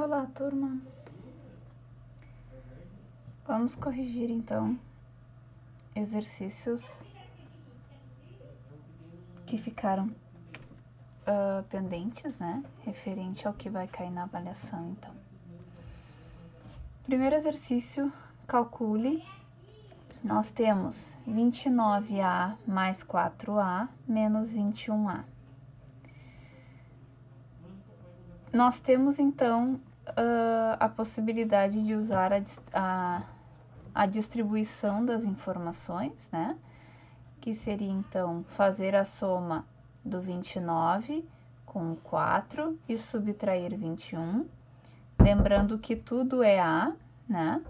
Olá, turma. Vamos corrigir, então, exercícios que ficaram pendentes, né? Referente ao que vai cair na avaliação, então. Primeiro exercício, calcule. Nós temos 29A mais 4A menos 21A. Nós temos, então, a possibilidade de usar a distribuição das informações, né? Que seria, então, fazer a soma do 29 com 4 e subtrair 21. Lembrando que tudo é A, né?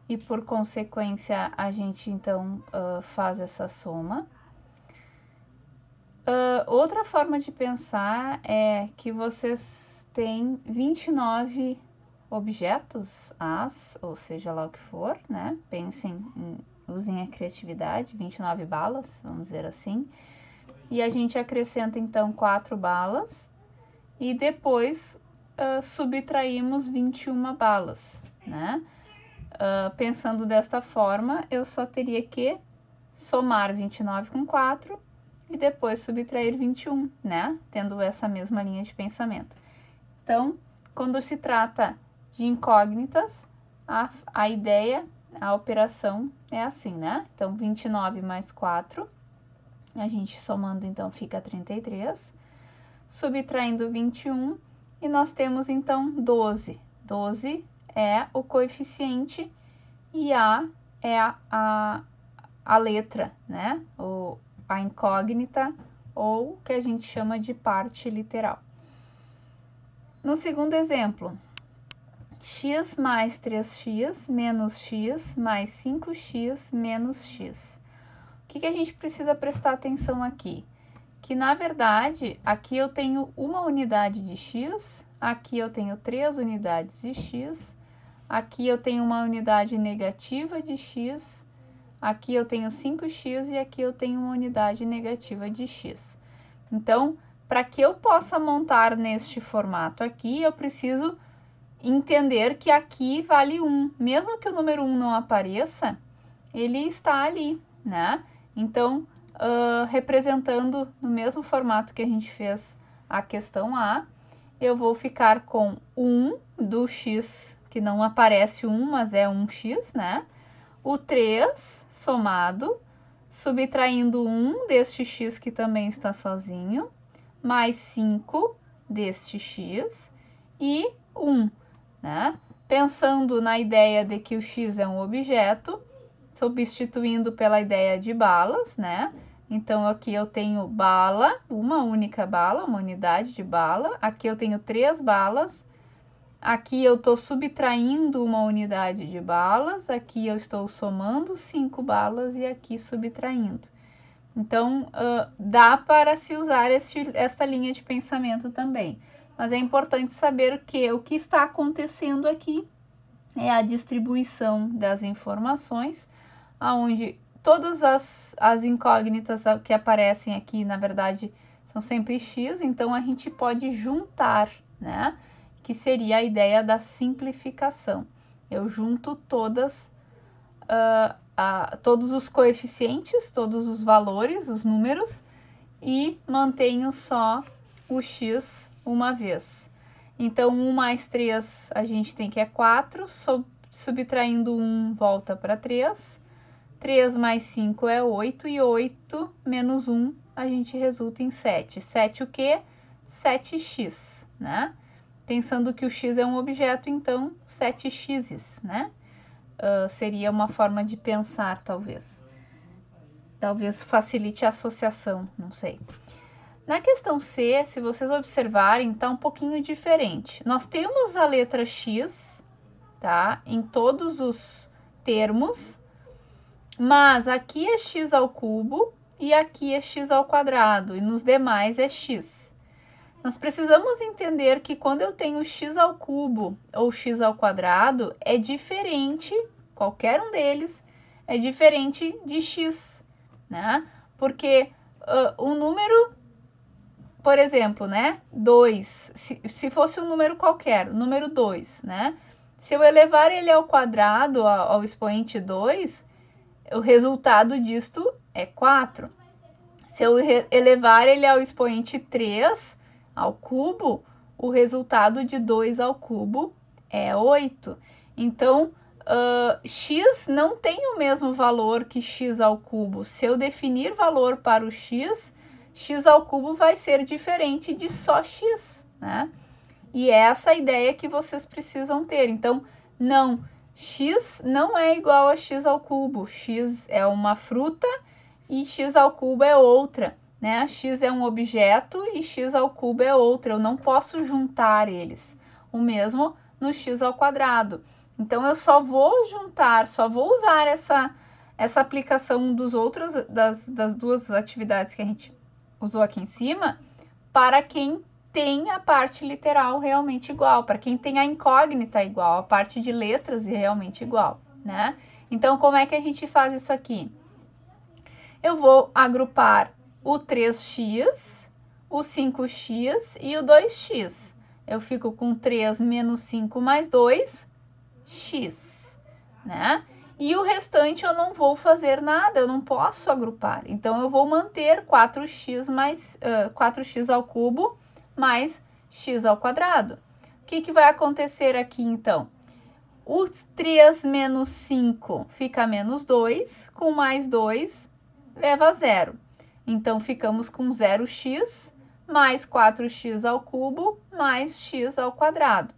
E, por consequência, a gente, então, faz essa soma. Outra forma de pensar é que vocês têm 29 objetos, As, ou seja lá o que for, né? Pensem, usem a criatividade, 29 balas, vamos dizer assim. E a gente acrescenta, então, 4 balas e depois subtraímos 21 balas, né? Pensando desta forma, eu só teria que somar 29 com 4 e depois subtrair 21, né? Tendo essa mesma linha de pensamento. Então, quando se trata de incógnitas, a ideia, a operação é assim, né? Então, 29 mais 4, a gente somando, então, fica 33. Subtraindo 21, e nós temos, então, 12. 12 é o coeficiente e A é a letra, né? A incógnita, ou que a gente chama de parte literal. No segundo exemplo, x mais 3x menos x mais 5x menos x. O que a gente precisa prestar atenção aqui? Que, na verdade, aqui eu tenho uma unidade de x, aqui eu tenho 3 unidades de x, aqui eu tenho uma unidade negativa de x, aqui eu tenho 5x e aqui eu tenho uma unidade negativa de x. Então, para que eu possa montar neste formato aqui, eu preciso entender que aqui vale 1. Mesmo que o número 1 não apareça, ele está ali, né? Então, representando no mesmo formato que a gente fez a questão A, eu vou ficar com 1 do x, que não aparece 1, mas é 1x, né? O 3 somado, subtraindo 1 deste x que também está sozinho, mais 5 deste x e 1, né? Pensando na ideia de que o x é um objeto, substituindo pela ideia de balas, né? Então, aqui eu tenho bala, uma única bala, uma unidade de bala. Aqui eu tenho 3 balas. Aqui eu estou subtraindo uma unidade de balas. Aqui eu estou somando 5 balas e aqui subtraindo. Então, dá para se usar esta linha de pensamento também. Mas é importante saber que o que está acontecendo aqui é a distribuição das informações, onde todas as incógnitas que aparecem aqui, na verdade, são sempre x, então a gente pode juntar, né? Que seria a ideia da simplificação. Eu junto todos os coeficientes, todos os valores, os números, e mantenho só o x uma vez. Então, 1 mais 3 a gente tem que é 4, subtraindo 1 volta para 3. 3 mais 5 é 8 e 8 menos 1 a gente resulta em 7. 7 o quê? 7x, né? Pensando que o x é um objeto, então 7x's, né? Seria uma forma de pensar, talvez. Talvez facilite a associação, não sei. Na questão C, se vocês observarem, está um pouquinho diferente. Nós temos a letra x, tá? Em todos os termos, mas aqui é x ao cubo e aqui é x ao quadrado, e nos demais é x. Nós precisamos entender que quando eu tenho x ao cubo ou x ao quadrado, é diferente, qualquer um deles, é diferente de x, né? Porque o número por exemplo, né, 2, se fosse um número qualquer, número 2, né, se eu elevar ele ao quadrado, ao expoente 2, o resultado disto é 4. Se eu elevar ele ao expoente 3, ao cubo, o resultado de 2 ao cubo é 8. Então, x não tem o mesmo valor que x ao cubo. Se eu definir valor para o x, x ao cubo vai ser diferente de só x, né? E é essa a ideia que vocês precisam ter. Então, não, x não é igual a x ao cubo. X é uma fruta e x ao cubo é outra, né? X é um objeto e x ao cubo é outra. Eu não posso juntar eles. O mesmo no x ao quadrado. Então, eu só vou juntar, só vou usar essa aplicação das duas atividades que a gente usou aqui em cima, para quem tem a parte literal realmente igual, para quem tem a incógnita igual, a parte de letras realmente igual, né? Então, como é que a gente faz isso aqui? Eu vou agrupar o 3x, o 5x e o 2x. Eu fico com 3 menos 5 mais 2, x, né? E o restante eu não vou fazer nada, eu não posso agrupar. Então, eu vou manter 4x ao cubo mais x ao quadrado. O que vai acontecer aqui, então? O 3 menos 5 fica menos 2, com mais 2 leva a zero. Então, ficamos com 0x mais 4x ao cubo mais x ao quadrado.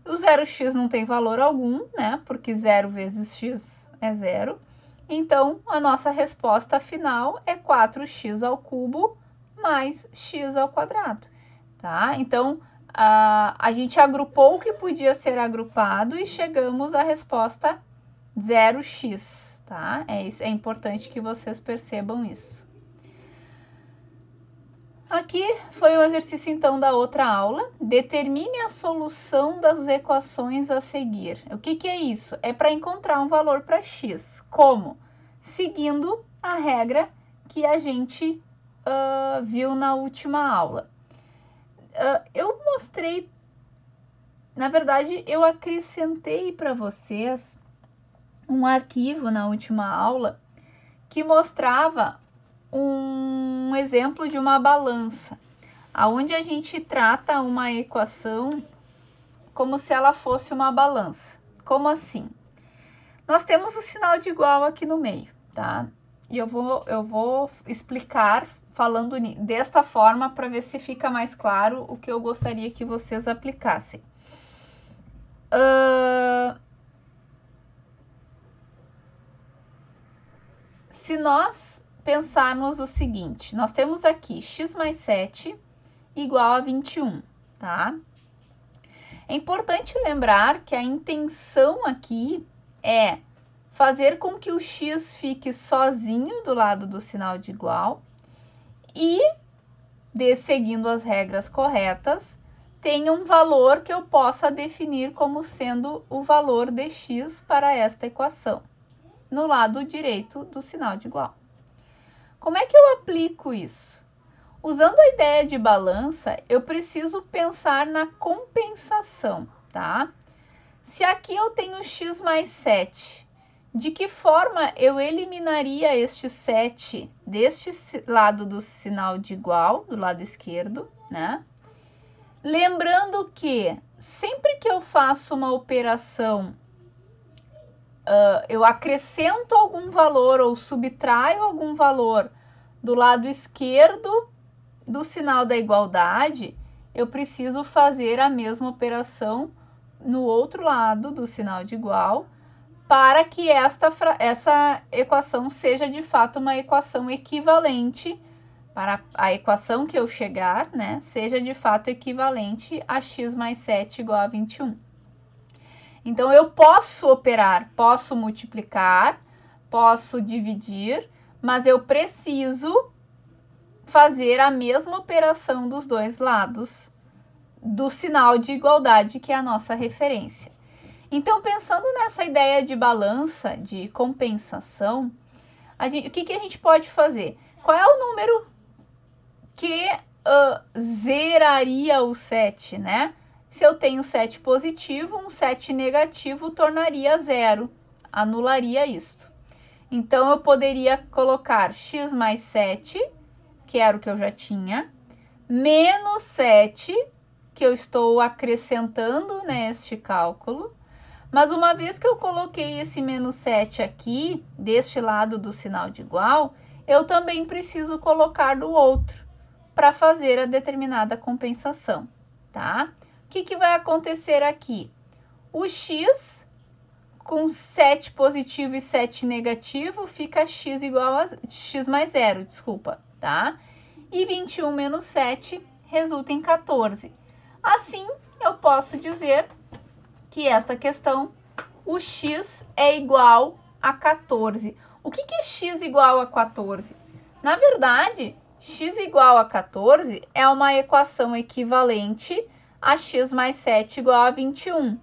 O 0x não tem valor algum, né? Porque 0 vezes x é 0. Então, a nossa resposta final é 4x ao cubo mais x ao quadrado, tá? Então, a gente agrupou o que podia ser agrupado e chegamos à resposta 0x, tá? É importante que vocês percebam isso. Aqui foi o exercício, então, da outra aula. Determine a solução das equações a seguir. O que é isso? É para encontrar um valor para x. Como? Seguindo a regra que a gente viu na última aula. Eu mostrei, na verdade, eu acrescentei para vocês um arquivo na última aula que mostrava um exemplo de uma balança, aonde a gente trata uma equação como se ela fosse uma balança. Como assim? Nós temos o sinal de igual aqui no meio, tá? E eu vou explicar falando desta forma para ver se fica mais claro o que eu gostaria que vocês aplicassem. Se nós pensarmos o seguinte, nós temos aqui x mais 7 igual a 21, tá? É importante lembrar que a intenção aqui é fazer com que o x fique sozinho do lado do sinal de igual e, seguindo as regras corretas, tenha um valor que eu possa definir como sendo o valor de x para esta equação, no lado direito do sinal de igual. Como é que eu aplico isso? Usando a ideia de balança, eu preciso pensar na compensação, tá? Se aqui eu tenho x mais 7, de que forma eu eliminaria este 7 deste lado do sinal de igual, do lado esquerdo, né? Lembrando que sempre que eu faço uma operação, eu acrescento algum valor ou subtraio algum valor do lado esquerdo do sinal da igualdade, eu preciso fazer a mesma operação no outro lado do sinal de igual, para que essa equação seja de fato uma equação equivalente, para a equação que eu chegar, né, seja de fato equivalente a x mais 7 igual a 21. Então, eu posso operar, posso multiplicar, posso dividir, mas eu preciso fazer a mesma operação dos dois lados do sinal de igualdade, que é a nossa referência. Então, pensando nessa ideia de balança, de compensação, o que a gente pode fazer? Qual é o número que zeraria o 7, né? Se eu tenho 7 positivo, um 7 negativo tornaria 0, anularia isto. Então, eu poderia colocar x mais 7, que era o que eu já tinha, menos 7, que eu estou acrescentando neste cálculo. Mas uma vez que eu coloquei esse menos 7 aqui, deste lado do sinal de igual, eu também preciso colocar do outro para fazer a determinada compensação, tá? O que vai acontecer aqui? O x com 7 positivo e 7 negativo fica x igual a x mais 0, desculpa, tá? E 21 menos 7 resulta em 14. Assim, eu posso dizer que esta questão, o x é igual a 14. O que é x igual a 14? Na verdade, x igual a 14 é uma equação equivalente a x mais 7 igual a 21.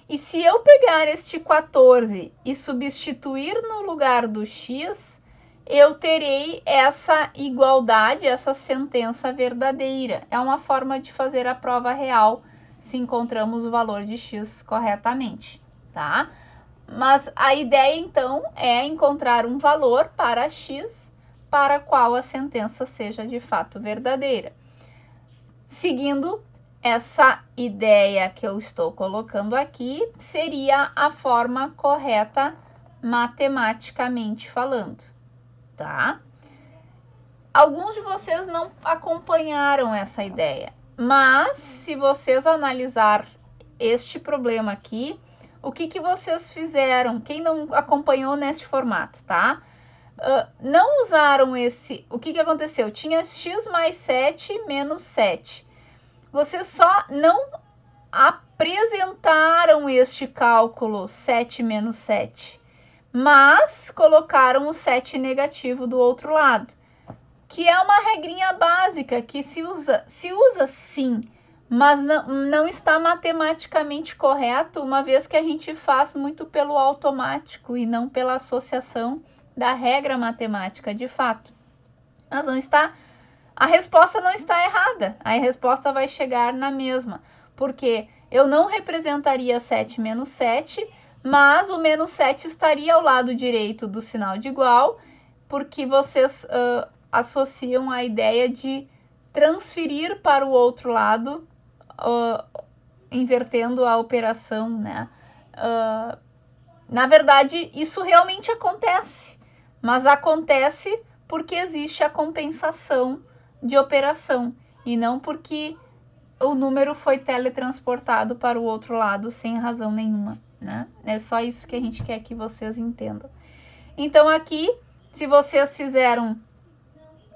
E se eu pegar este 14 e substituir no lugar do x, eu terei essa igualdade, essa sentença verdadeira. É uma forma de fazer a prova real se encontramos o valor de x corretamente, tá? Mas a ideia, então, é encontrar um valor para x para qual a sentença seja de fato verdadeira. Seguindo essa ideia que eu estou colocando aqui, seria a forma correta matematicamente falando, tá? Alguns de vocês não acompanharam essa ideia, mas se vocês analisar este problema aqui, o que vocês fizeram? Quem não acompanhou neste formato, tá? Não usaram esse... O que aconteceu? Tinha x mais 7 menos 7. Vocês só não apresentaram este cálculo 7 menos 7, mas colocaram o 7 negativo do outro lado, que é uma regrinha básica que se usa sim, mas não está matematicamente correto, uma vez que a gente faz muito pelo automático e não pela associação da regra matemática de fato. Mas não está... A resposta não está errada, a resposta vai chegar na mesma, porque eu não representaria 7 menos 7, mas o menos 7 estaria ao lado direito do sinal de igual, porque vocês associam a ideia de transferir para o outro lado, invertendo a operação, né? Na verdade, isso realmente acontece, mas acontece porque existe a compensação de operação e não porque o número foi teletransportado para o outro lado sem razão nenhuma, né? É só isso que a gente quer que vocês entendam. Então aqui, se vocês fizeram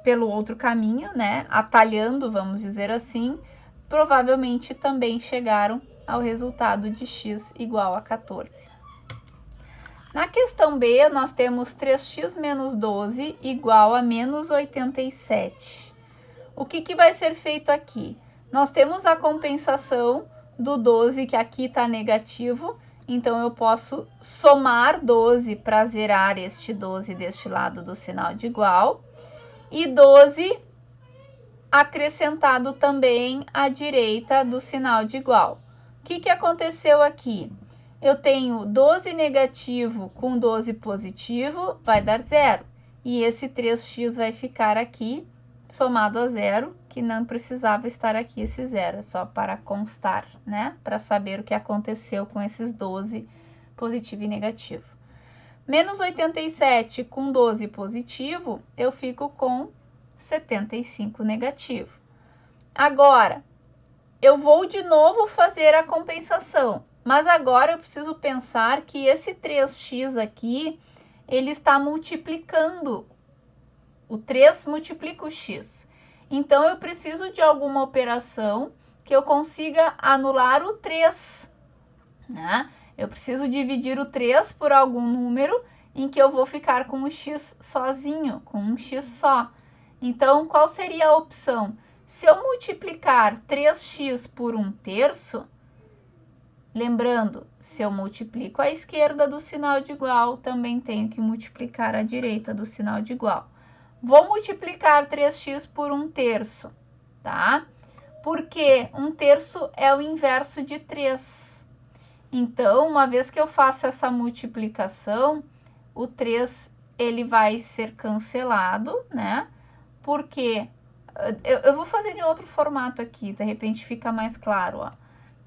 pelo outro caminho, né, atalhando, vamos dizer assim, provavelmente também chegaram ao resultado de x igual a 14. Na questão B, nós temos 3x menos 12 igual a menos 87. O que vai ser feito aqui? Nós temos a compensação do 12, que aqui está negativo, então eu posso somar 12 para zerar este 12 deste lado do sinal de igual, e 12 acrescentado também à direita do sinal de igual. O que aconteceu aqui? Eu tenho 12 negativo com 12 positivo, vai dar 0. E esse 3x vai ficar aqui, somado a 0, que não precisava estar aqui esse 0, é só para constar, né? Para saber o que aconteceu com esses 12 positivo e negativo. Menos 87 com 12 positivo, eu fico com 75 negativo. Agora, eu vou de novo fazer a compensação, mas agora eu preciso pensar que esse 3x aqui, ele está multiplicando. O 3 multiplica o x. Então, eu preciso de alguma operação que eu consiga anular o 3, né? Eu preciso dividir o 3 por algum número em que eu vou ficar com o x sozinho, com um x só. Então, qual seria a opção? Se eu multiplicar 3x por 1/3, lembrando, se eu multiplico a esquerda do sinal de igual, também tenho que multiplicar a direita do sinal de igual. Vou multiplicar 3x por 1/3. tá? Porque 1/3 é o inverso de 3. Então, uma vez que eu faço essa multiplicação, o 3 ele vai ser cancelado, né? Porque eu vou fazer em outro formato aqui, de repente fica mais claro, ó.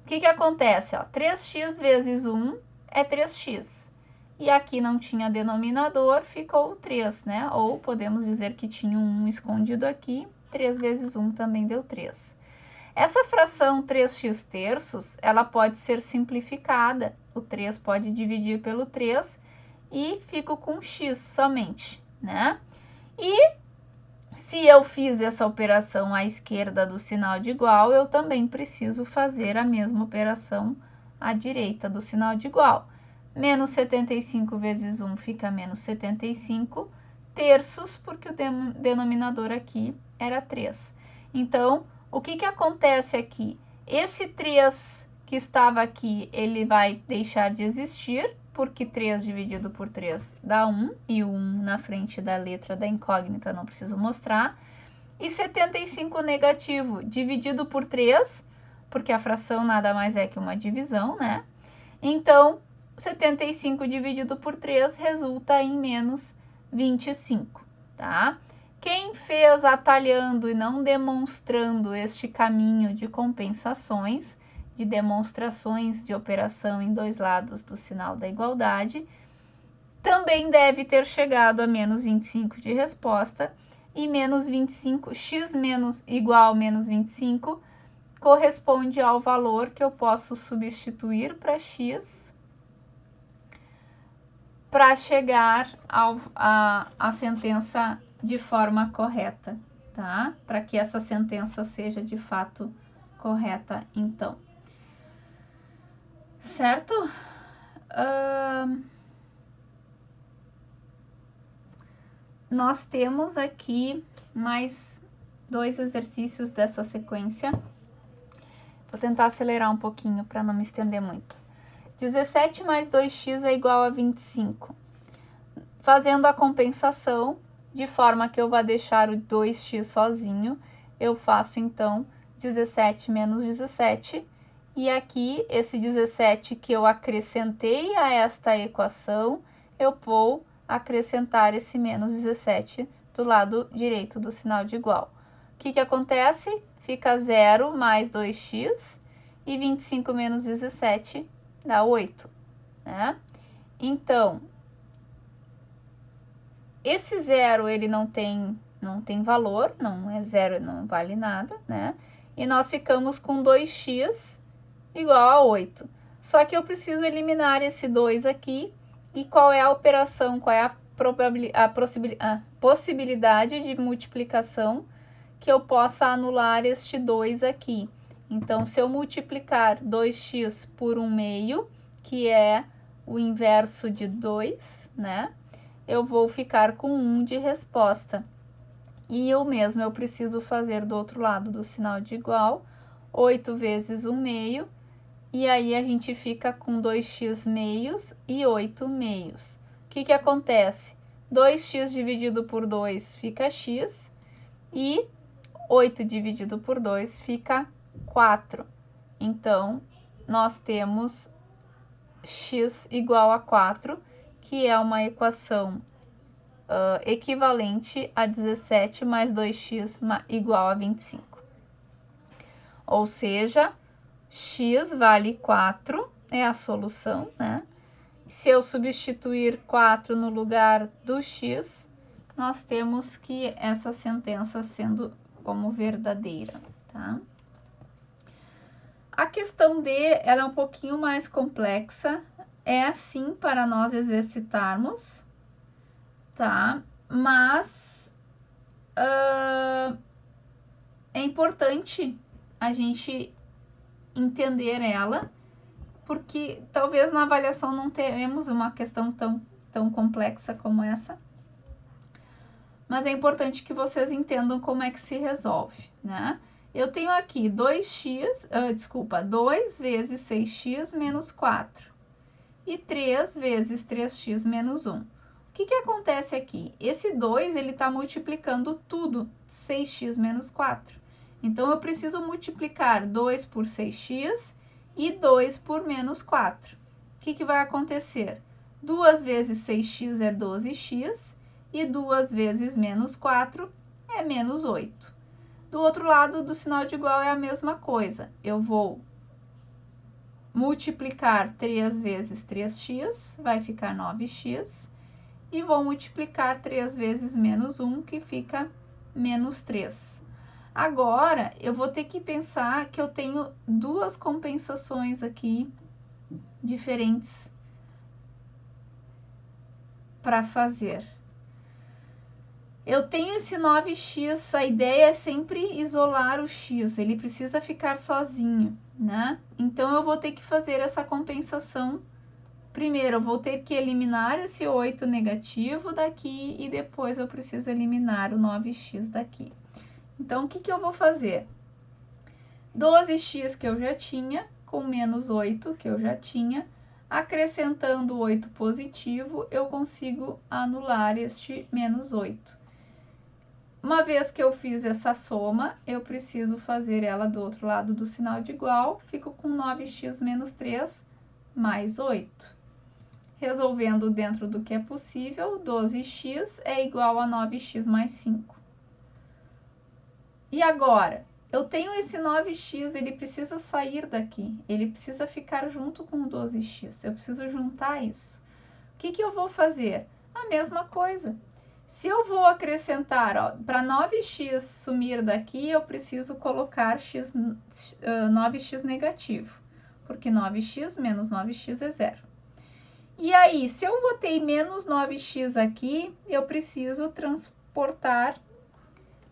O que acontece, ó? 3x vezes 1 é 3x. E aqui não tinha denominador, ficou o 3, né? Ou podemos dizer que tinha um 1 escondido aqui, 3 vezes 1 também deu 3. Essa fração 3x terços, ela pode ser simplificada. O 3 pode dividir pelo 3 e fico com x somente, né? E se eu fiz essa operação à esquerda do sinal de igual, eu também preciso fazer a mesma operação à direita do sinal de igual. Menos 75 vezes 1 fica menos 75 terços, porque o denominador aqui era 3. Então, o que acontece aqui? Esse 3 que estava aqui, ele vai deixar de existir, porque 3 dividido por 3 dá 1, e o 1 na frente da letra da incógnita não preciso mostrar. E 75 negativo dividido por 3, porque a fração nada mais é que uma divisão, né? Então, 75 dividido por 3 resulta em menos 25, tá? Quem fez atalhando e não demonstrando este caminho de compensações, de demonstrações de operação em dois lados do sinal da igualdade, também deve ter chegado a menos 25 de resposta, e menos 25, x menos igual a menos 25, corresponde ao valor que eu posso substituir para x para chegar à sentença de forma correta, tá? Para que essa sentença seja de fato correta, então. Certo? Nós temos aqui mais 2 exercícios dessa sequência. Vou tentar acelerar um pouquinho para não me estender muito. 17 mais 2x é igual a 25. Fazendo a compensação, de forma que eu vá deixar o 2x sozinho, eu faço então 17 menos 17. E aqui, esse 17 que eu acrescentei a esta equação, eu vou acrescentar esse menos 17 do lado direito do sinal de igual. O que acontece? Fica 0 mais 2x, e 25 menos 17 dá 8, né? Então, esse 0, ele não tem valor, não é 0, não vale nada, né? E nós ficamos com 2x igual a 8. Só que eu preciso eliminar esse 2 aqui. E qual é a operação, qual é a possibilidade de multiplicação que eu possa anular este 2 aqui? Então, se eu multiplicar 2x por 1/2, que é o inverso de 2, né? Eu vou ficar com 1 de resposta. E o mesmo eu preciso fazer do outro lado do sinal de igual, 8 vezes 1/2, e aí a gente fica com 2x meios e 8 meios. O que acontece? 2x dividido por 2 fica x, e 8 dividido por 2 fica 4. Então, nós temos x igual a 4, que é uma equação equivalente a 17 mais 2x igual a 25. Ou seja, x vale 4, é a solução, né? Se eu substituir 4 no lugar do x, nós temos que essa sentença sendo como verdadeira, tá? A questão D, ela é um pouquinho mais complexa, é assim para nós exercitarmos, tá? Mas é importante a gente entender ela, porque talvez na avaliação não teremos uma questão tão complexa como essa, mas é importante que vocês entendam como é que se resolve, né? Eu tenho aqui 2 vezes 6x menos 4 e 3 vezes 3x menos 1. O que acontece aqui? Esse 2, ele está multiplicando tudo, 6x menos 4. Então, eu preciso multiplicar 2 por 6x e 2 por menos 4. O que vai acontecer? 2 vezes 6x é 12x e 2 vezes menos 4 é menos 8. Do outro lado do sinal de igual é a mesma coisa. Eu vou multiplicar 3 vezes 3x, vai ficar 9x. E vou multiplicar 3 vezes menos 1, que fica menos 3. Agora, eu vou ter que pensar que eu tenho duas compensações aqui diferentes para fazer. Eu tenho esse 9x, a ideia é sempre isolar o x, ele precisa ficar sozinho, né? Então, eu vou ter que fazer essa compensação. Primeiro, eu vou ter que eliminar esse 8 negativo daqui e depois eu preciso eliminar o 9x daqui. Então, o que eu vou fazer? 12x que eu já tinha, com menos 8 que eu já tinha, acrescentando 8 positivo, eu consigo anular este menos 8. Uma vez que eu fiz essa soma, eu preciso fazer ela do outro lado do sinal de igual, fico com 9x menos 3 mais 8. Resolvendo dentro do que é possível, 12x é igual a 9x mais 5. E agora, eu tenho esse 9x, ele precisa sair daqui, ele precisa ficar junto com o 12x, eu preciso juntar isso. O que eu vou fazer? A mesma coisa. Se eu vou acrescentar, para 9x sumir daqui, eu preciso colocar 9x negativo, porque 9x menos 9x é 0. E aí, se eu botei menos 9x aqui, eu preciso transportar...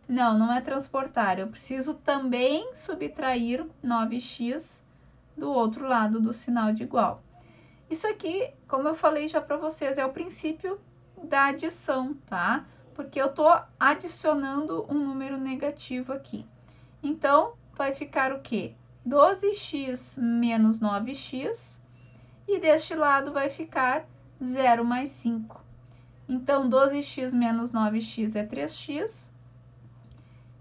Não é transportar, eu preciso também subtrair 9x do outro lado do sinal de igual. Isso aqui, como eu falei já para vocês, é o princípio da adição, tá? Porque eu tô adicionando um número negativo aqui. Então, vai ficar o quê? 12x menos 9x, e deste lado vai ficar 0 mais 5. Então, 12x menos 9x é 3x,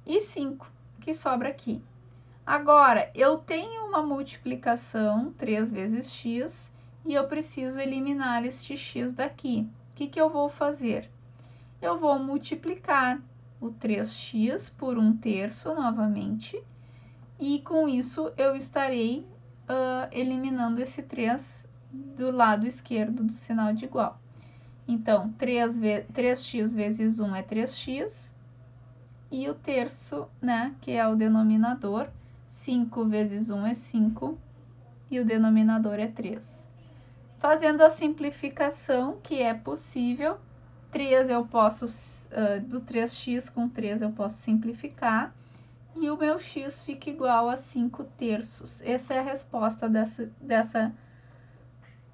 e 5, que sobra aqui. Agora, eu tenho uma multiplicação, 3 vezes x, e eu preciso eliminar este x daqui. O que eu vou fazer? Eu vou multiplicar o 3x por 1/3 novamente, e com isso eu estarei eliminando esse 3 do lado esquerdo do sinal de igual. Então, 3x vezes 1 é 3x, e o terço, né, que é o denominador, 5 vezes 1 é 5, e o denominador é 3. Fazendo a simplificação, que é possível, 3 eu posso, do 3x com 3 eu posso simplificar, e o meu x fica igual a 5/3. Essa é a resposta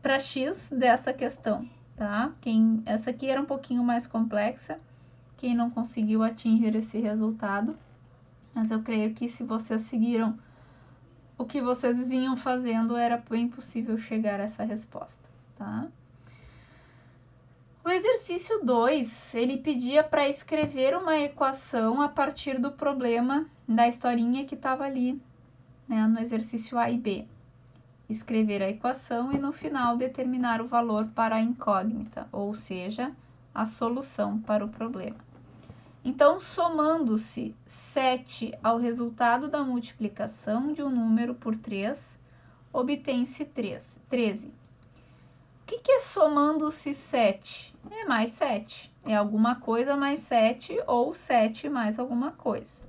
para x dessa questão, tá? Essa aqui era um pouquinho mais complexa, quem não conseguiu atingir esse resultado, mas eu creio que se vocês seguiram o que vocês vinham fazendo, era bem possível chegar a essa resposta, tá? O exercício 2, ele pedia para escrever uma equação a partir do problema da historinha que estava ali, né, no exercício A e B. Escrever a equação e no final determinar o valor para a incógnita, ou seja, a solução para o problema. Então, somando-se 7 ao resultado da multiplicação de um número por 3, obtém-se 13. O que é somando-se 7? É mais 7. É alguma coisa mais 7 ou 7 mais alguma coisa.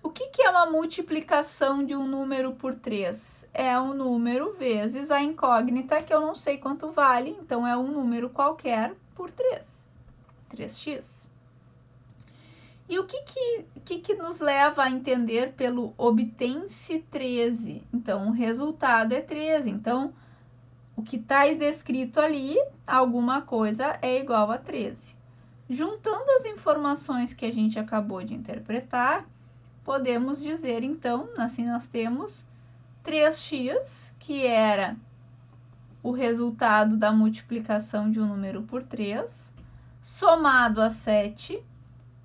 O que é uma multiplicação de um número por 3? É um número vezes a incógnita, que eu não sei quanto vale, então é um número qualquer por 3. 3x. E o que nos leva a entender pelo obtém-se 13? Então, o resultado é 13. Então, o que está descrito ali, alguma coisa é igual a 13. Juntando as informações que a gente acabou de interpretar, podemos dizer, então, assim nós temos 3x, que era o resultado da multiplicação de um número por 3, somado a 7,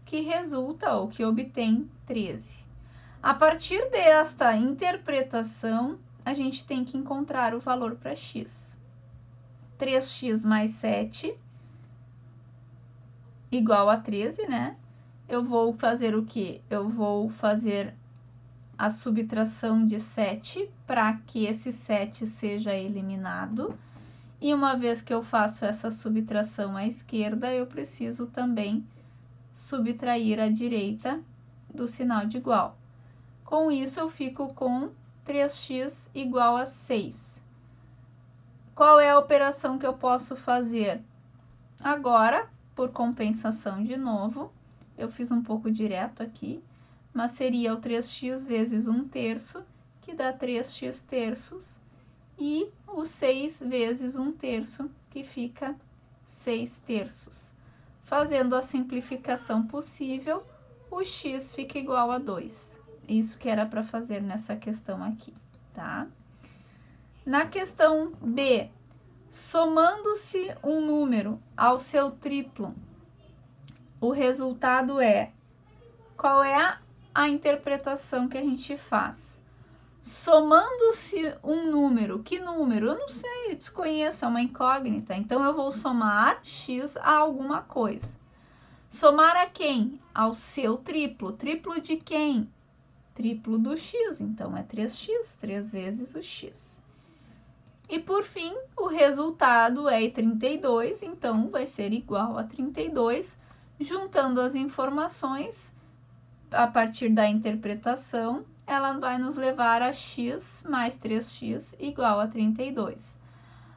que resulta ou que obtém 13. A partir desta interpretação, a gente tem que encontrar o valor para x. 3x mais 7 igual a 13, né? Eu vou fazer o quê? Eu vou fazer a subtração de 7 para que esse 7 seja eliminado. E uma vez que eu faço essa subtração à esquerda, eu preciso também subtrair à direita do sinal de igual. Com isso, eu fico com 3x igual a 6. Qual é a operação que eu posso fazer? Agora, por compensação de novo, eu fiz um pouco direto aqui, mas seria o 3x vezes 1/3, que dá 3x terços, e o 6 vezes 1/3, que fica 6 terços. Fazendo a simplificação possível, o x fica igual a 2. Isso que era para fazer nessa questão aqui, tá? Na questão B, somando-se um número ao seu triplo, o resultado é... Qual é a interpretação que a gente faz? Somando-se um número, que número? Eu não sei, eu desconheço, é uma incógnita. Então, eu vou somar x a alguma coisa. Somar a quem? Ao seu triplo. Triplo de quem? Triplo do x, então é 3x, 3 vezes o x. E, por fim, o resultado é 32, então vai ser igual a 32. Juntando as informações, a partir da interpretação, ela vai nos levar a x mais 3x igual a 32.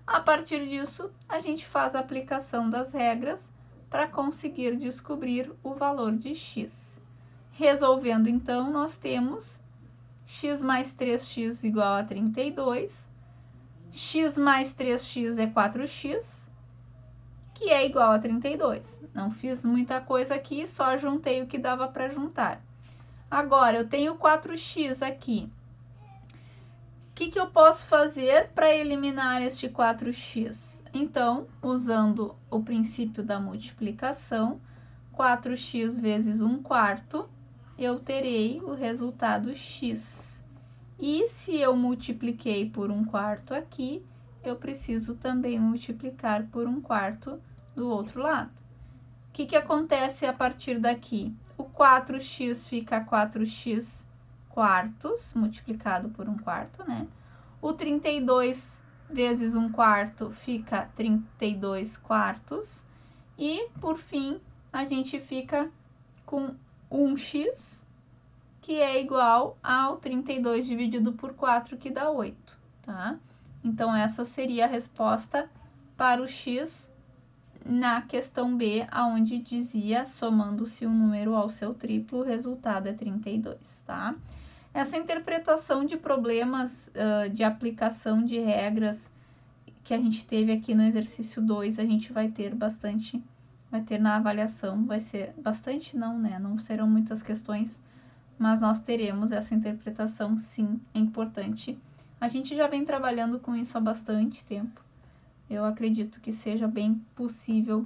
A partir disso, a gente faz a aplicação das regras para conseguir descobrir o valor de x. Resolvendo, então, nós temos x mais 3x igual a 32, x mais 3x é 4x, que é igual a 32. Não fiz muita coisa aqui, só juntei o que dava para juntar. Agora, eu tenho 4x aqui. O que eu posso fazer para eliminar este 4x? Então, usando o princípio da multiplicação, 4x vezes 1/4, eu terei o resultado x. E se eu multipliquei por 1/4 aqui, eu preciso também multiplicar por 1/4 do outro lado. O que acontece a partir daqui? O 4x fica 4x quartos, multiplicado por 1/4, né? O 32 vezes 1/4 fica 32 quartos. E, por fim, a gente fica com 1x, que é igual ao 32 dividido por 4, que dá 8, tá? Então, essa seria a resposta para o x na questão B, onde dizia, somando-se um número ao seu triplo, o resultado é 32, tá? Essa interpretação de problemas de aplicação de regras que a gente teve aqui no exercício 2, a gente vai ter bastante, vai ter na avaliação, vai ser bastante não, né? Não serão muitas questões, mas nós teremos essa interpretação, sim, é importante. A gente já vem trabalhando com isso há bastante tempo. Eu acredito que seja bem possível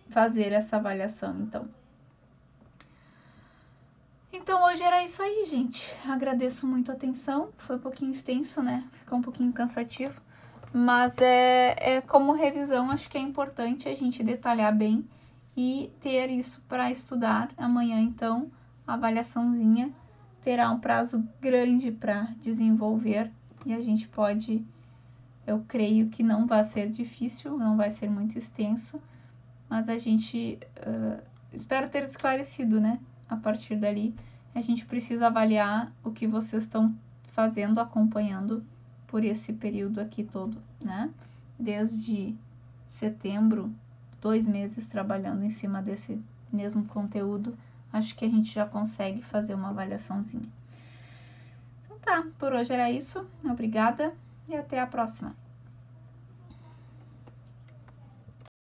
fazer essa avaliação, então. Então, hoje era isso aí, gente. Agradeço muito a atenção. Foi um pouquinho extenso, né? Ficou um pouquinho cansativo. Mas como revisão, acho que é importante a gente detalhar bem e ter isso para estudar. Amanhã, então, a avaliaçãozinha terá um prazo grande para desenvolver e a gente pode... Eu creio que não vai ser difícil, não vai ser muito extenso, mas a gente... espero ter esclarecido, né? A partir dali, a gente precisa avaliar o que vocês estão fazendo, acompanhando por esse período aqui todo, né? Desde setembro, 2 meses trabalhando em cima desse mesmo conteúdo, acho que a gente já consegue fazer uma avaliaçãozinha. Então tá, por hoje era isso. Obrigada e até a próxima.